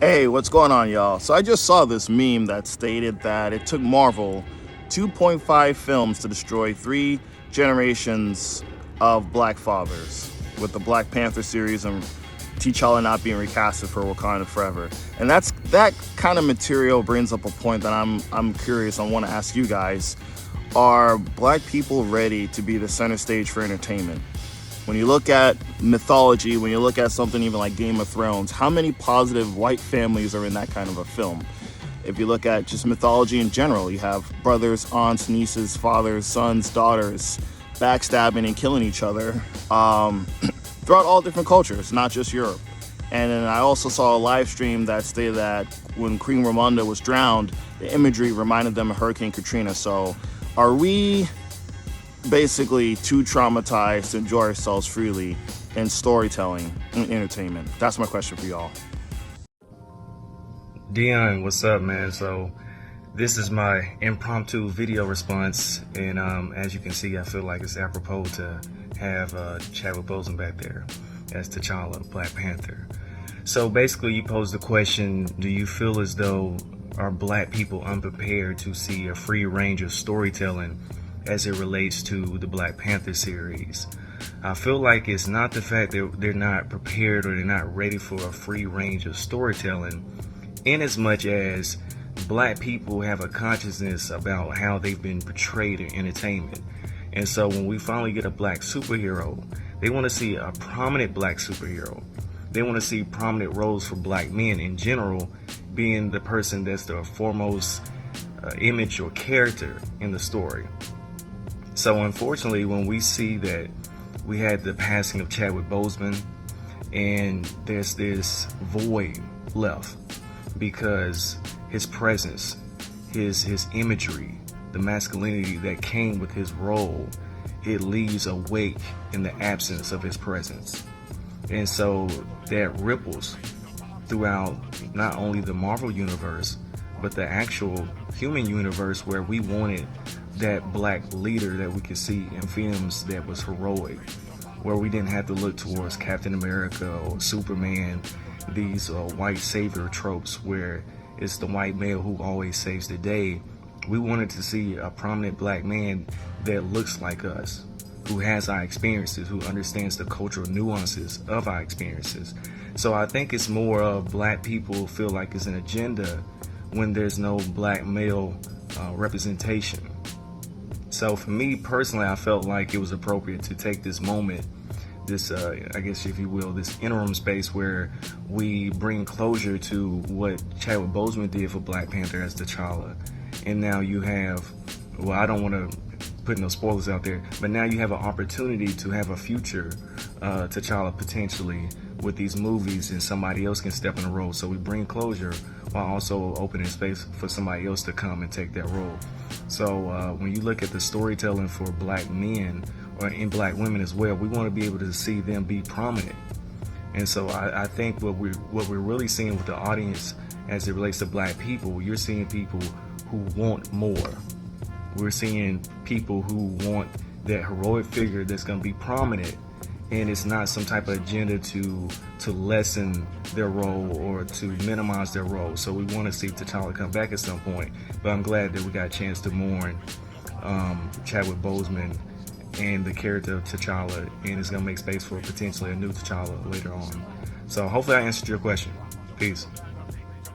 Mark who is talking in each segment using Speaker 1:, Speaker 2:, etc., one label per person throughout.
Speaker 1: Hey, what's going on, y'all? So I just saw this meme that stated that it took Marvel 2.5 films to destroy three generations of black fathers, with the Black Panther series and T'Challa not being recasted for Wakanda Forever. And that kind of material brings up a point that I'm curious. I want to ask you guys: are black people ready to be the center stage for entertainment? When you look at mythology, when you look at something even like Game of Thrones, how many positive white families are in that kind of a film? If you look at just mythology in general, you have brothers, aunts, nieces, fathers, sons, daughters, backstabbing and killing each other throughout all different cultures, not just Europe. And then I also saw a live stream that stated that when Queen Ramonda was drowned, the imagery reminded them of Hurricane Katrina. So are we basically too traumatized to enjoy ourselves freely in storytelling and entertainment? That's my question for y'all.
Speaker 2: Dion, what's up, man? So this is my impromptu video response, and as you can see, I feel like it's apropos to have Chadwick Boseman back there as T'Challa, Black Panther. So basically, you pose the question: do you feel as though are black people unprepared to see a free range of storytelling as it relates to the Black Panther series? I feel like it's not the fact that they're not prepared or they're not ready for a free range of storytelling, in as much as black people have a consciousness about how they've been portrayed in entertainment. And so when we finally get a black superhero, they want to see a prominent black superhero. They want to see prominent roles for black men in general, being the person that's the foremost image or character in the story. So unfortunately, when we see that we had the passing of Chadwick Boseman and there's this void left because his presence, his imagery, the masculinity that came with his role, it leaves a wake in the absence of his presence. And so that ripples throughout not only the Marvel universe, but the actual human universe, where we wanted that black leader that we could see in films that was heroic, where we didn't have to look towards Captain America or Superman, these white savior tropes where it's the white male who always saves the day. We wanted to see a prominent black man that looks like us, who has our experiences, who understands the cultural nuances of our experiences. So I think it's more of black people feel like it's an agenda when there's no black male representation. So for me personally, I felt like it was appropriate to take this moment, this, I guess if you will, this interim space where we bring closure to what Chadwick Boseman did for Black Panther as T'Challa. And now you have, well, I don't want to put no spoilers out there, but now you have an opportunity to have a future T'Challa potentially with these movies, and somebody else can step in the role. So we bring closure while also opening space for somebody else to come and take that role. So when you look at the storytelling for black men or in black women as well, we want to be able to see them be prominent. And so I think what we're really seeing with the audience as it relates to black people, you're seeing people who want more. We're seeing people who want that heroic figure that's going to be prominent, and it's not some type of agenda to lessen their role or to minimize their role. So we want to see T'Challa come back at some point, but I'm glad that we got a chance to mourn Chadwick Boseman and the character of T'Challa, and it's going to make space for potentially a new T'Challa later on. So hopefully I answered your question. Peace.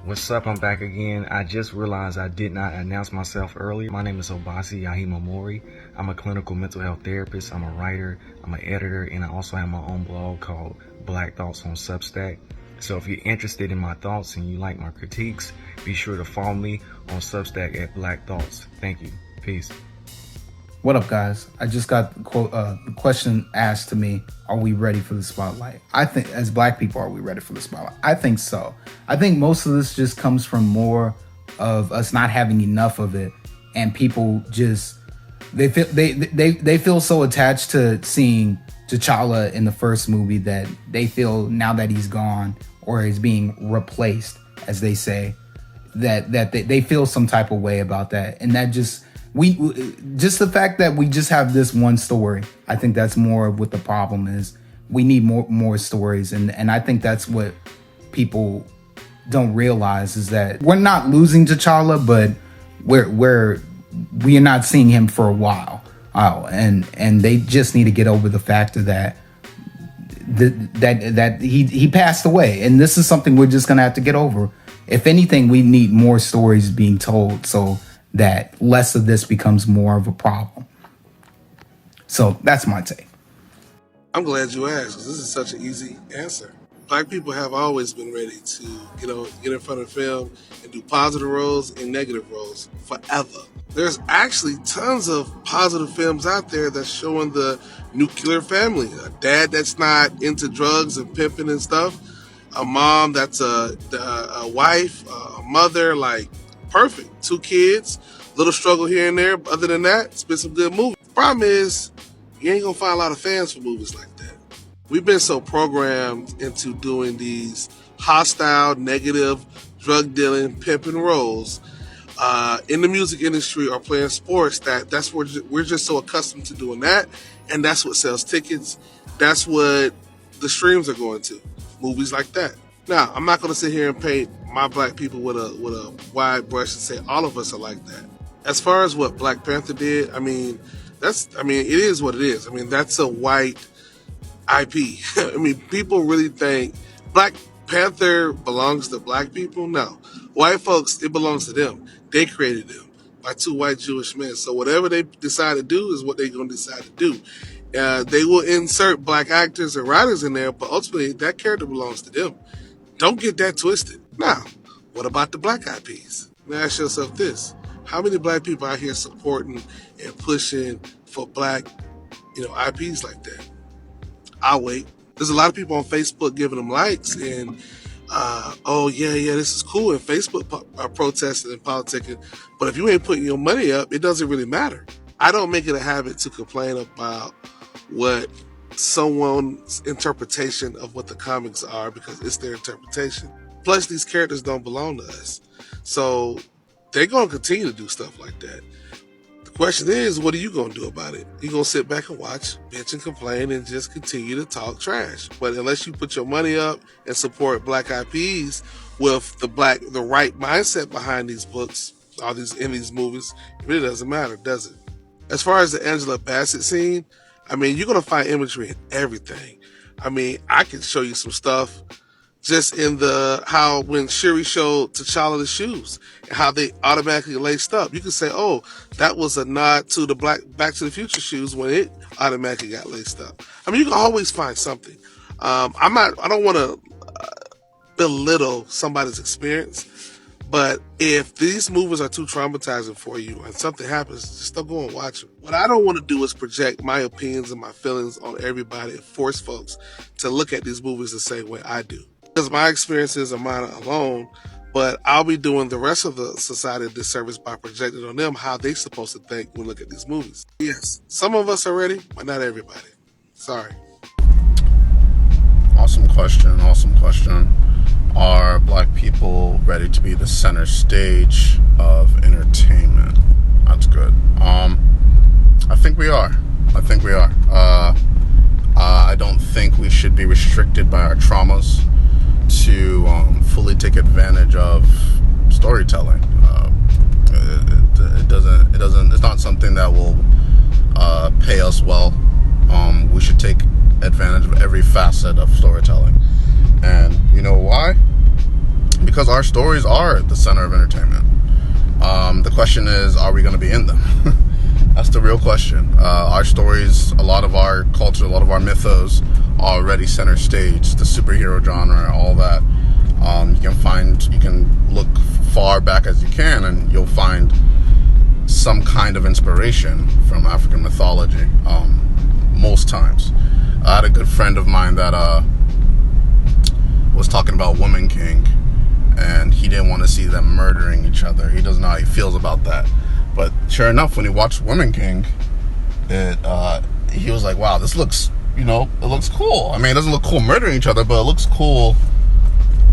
Speaker 2: What's up? I'm back again. I just realized I did not announce myself earlier. My name is Obasi Yahimamori. I'm a clinical mental health therapist. I'm a writer. I'm an editor, and I also have my own blog called Black Thoughts on Substack. So if you're interested in my thoughts and you like my critiques, be sure to follow me on Substack at Black Thoughts. Thank you. Peace.
Speaker 3: What up, guys? I just got the question asked to me, are we ready for the spotlight? I think as black people, are we ready for the spotlight? I think so. I think most of this just comes from more of us not having enough of it, and people just they feel so attached to seeing T'Challa in the first movie that they feel now that he's gone or is being replaced, as they say, that they feel some type of way about that, and that just just the fact that we just have this one story. I think that's more of what the problem is. We need more stories, and I think that's what people don't realize is that we're not losing T'Challa, but we are not seeing him for a while. And they just need to get over the fact of that he passed away, and this is something we're just gonna have to get over. If anything, we need more stories being told so that less of this becomes more of a problem. So that's my take.
Speaker 4: I'm glad you asked, because this is such an easy answer. Black people have always been ready to get in front of film and do positive roles and negative roles forever. There's actually tons of positive films out there that's showing the nuclear family. A dad that's not into drugs and pimping and stuff. A mom that's a wife, a mother, like perfect. 2 kids, little struggle here and there. But other than that, it's been some good movies. The problem is, you ain't gonna find a lot of fans for movies like that. We've been so programmed into doing these hostile, negative, drug dealing, pimping roles in the music industry or playing sports that's where we're just so accustomed to doing that, and that's what sells tickets. That's what the streams are going to. Movies like that. Now, I'm not going to sit here and paint my black people with a wide brush and say all of us are like that. As far as what Black Panther did, I mean, it is what it is. I mean, that's a white IP. I mean, people really think Black Panther belongs to black people. No, white folks, it belongs to them. They created them by 2 white Jewish men. So whatever they decide to do is what they're going to decide to do. They will insert black actors and writers in there, but ultimately that character belongs to them. Don't get that twisted. Now, what about the black IPs? Now ask yourself this. How many black people out here supporting and pushing for black, IPs like that? I'll wait. There's a lot of people on Facebook giving them likes and, this is cool. And Facebook are protesting and politicking. But if you ain't putting your money up, it doesn't really matter. I don't make it a habit to complain about what someone's interpretation of what the comics are, because it's their interpretation. Plus, these characters don't belong to us. So they're going to continue to do stuff like that. The question is, what are you going to do about it? You going to sit back and watch, bitch and complain, and just continue to talk trash. But unless you put your money up and support black IPs with the right mindset behind these books, in these movies, it really doesn't matter, does it? As far as the Angela Bassett scene, I mean, you're going to find imagery in everything. I mean, I can show you some stuff just in how when Shuri showed T'Challa the shoes and how they automatically laced up. You can say, oh, that was a nod to the Back to the Future shoes when it automatically got laced up. I mean, you can always find something. I don't want to belittle somebody's experience, but if these movies are too traumatizing for you and something happens, just don't go and watch them. What I don't want to do is project my opinions and my feelings on everybody and force folks to look at these movies the same way I do. Because my experiences are mine alone, but I'll be doing the rest of the society a disservice by projecting on them how they're supposed to think when we look at these movies. Yes, some of us are ready, but not everybody. Sorry.
Speaker 1: Awesome question. Are black people ready to be the center stage of entertainment? That's good. I think we are. I don't think we should be restricted by our traumas to fully take advantage of storytelling. It's not something that will pay us well. We should take advantage of every facet of storytelling. And you know why? Because our stories are the center of entertainment. The question is, are we going to be in them? That's the real question. Our stories, a lot of our culture, a lot of our mythos are already center stage. The superhero genre, all that. You can look far back as you can, and you'll find some kind of inspiration from African mythology. Most times, I had a good friend of mine that was talking about Woman King, and he didn't want to see them murdering each other. He doesn't know how he feels about that. But sure enough, when he watched Woman King, he was like, wow, this looks, it looks cool. I mean, it doesn't look cool murdering each other, but it looks cool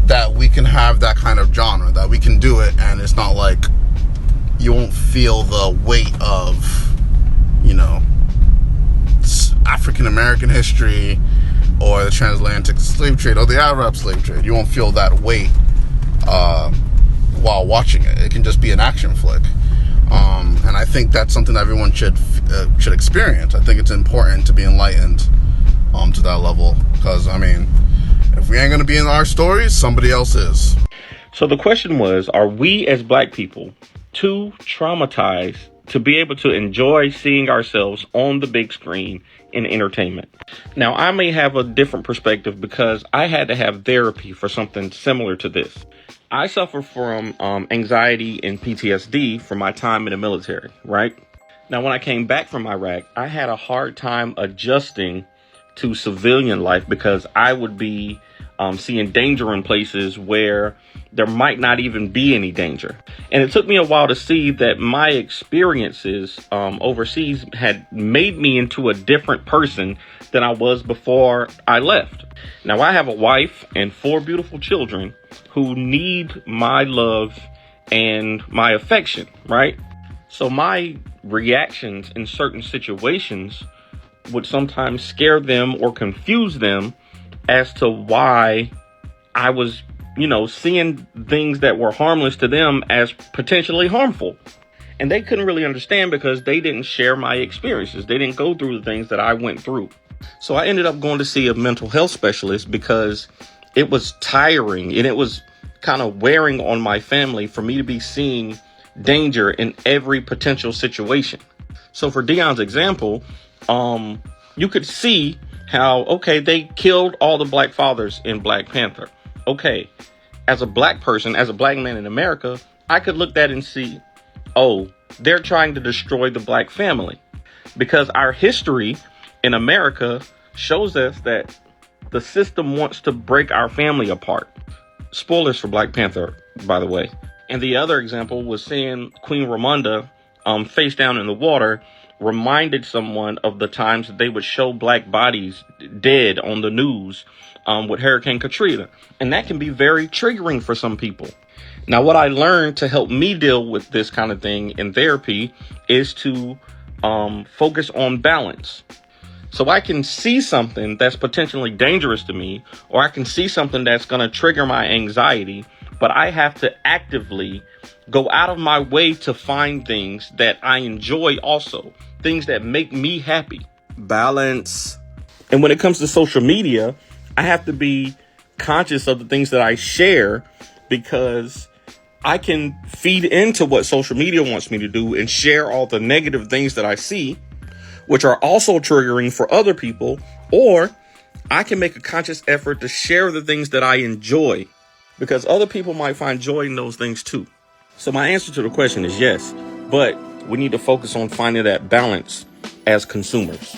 Speaker 1: that we can have that kind of genre, that we can do it, and it's not like you won't feel the weight of, African American history or the transatlantic slave trade or the Arab slave trade. You won't feel that weight
Speaker 5: while watching it. It can just be an action flick. And I think that's something that everyone should experience. I think it's important to be enlightened to that level, because I mean, if we ain't gonna be in our stories, somebody else is.
Speaker 6: So the question was, are we as Black people too traumatized to be able to enjoy seeing ourselves on the big screen in entertainment? Now, I may have a different perspective because I had to have therapy for something similar to this. I suffer from anxiety and PTSD from my time in the military, right? Now, when I came back from Iraq, I had a hard time adjusting to civilian life because I would be seeing danger in places where there might not even be any danger. And it took me a while to see that my experiences overseas had made me into a different person than I was before I left. Now, I have a wife and 4 beautiful children who need my love and my affection, right? So my reactions in certain situations would sometimes scare them or confuse them as to why I was, seeing things that were harmless to them as potentially harmful. And they couldn't really understand because they didn't share my experiences. They didn't go through the things that I went through. So I ended up going to see a mental health specialist because it was tiring and it was kind of wearing on my family for me to be seeing danger in every potential situation. So for Deion's example, you could see how, okay, they killed all the Black fathers in Black Panther. Okay, as a Black person, as a Black man in America, I could look at that and see, oh, they're trying to destroy the Black family. Because our history in America shows us that the system wants to break our family apart. Spoilers for Black Panther, by the way. And the other example was seeing Queen Ramonda face down in the water reminded someone of the times that they would show Black bodies dead on the news with Hurricane Katrina. And that can be very triggering for some people. Now, what I learned to help me deal with this kind of thing in therapy is to focus on balance. So I can see something that's potentially dangerous to me, or I can see something that's going to trigger my anxiety, but I have to actively go out of my way to find things that I enjoy also, things that make me happy. Balance. And when it comes to social media, I have to be conscious of the things that I share because I can feed into what social media wants me to do and share all the negative things that I see, which are also triggering for other people, or I can make a conscious effort to share the things that I enjoy because other people might find joy in those things too. So my answer to the question is yes, but we need to focus on finding that balance as consumers.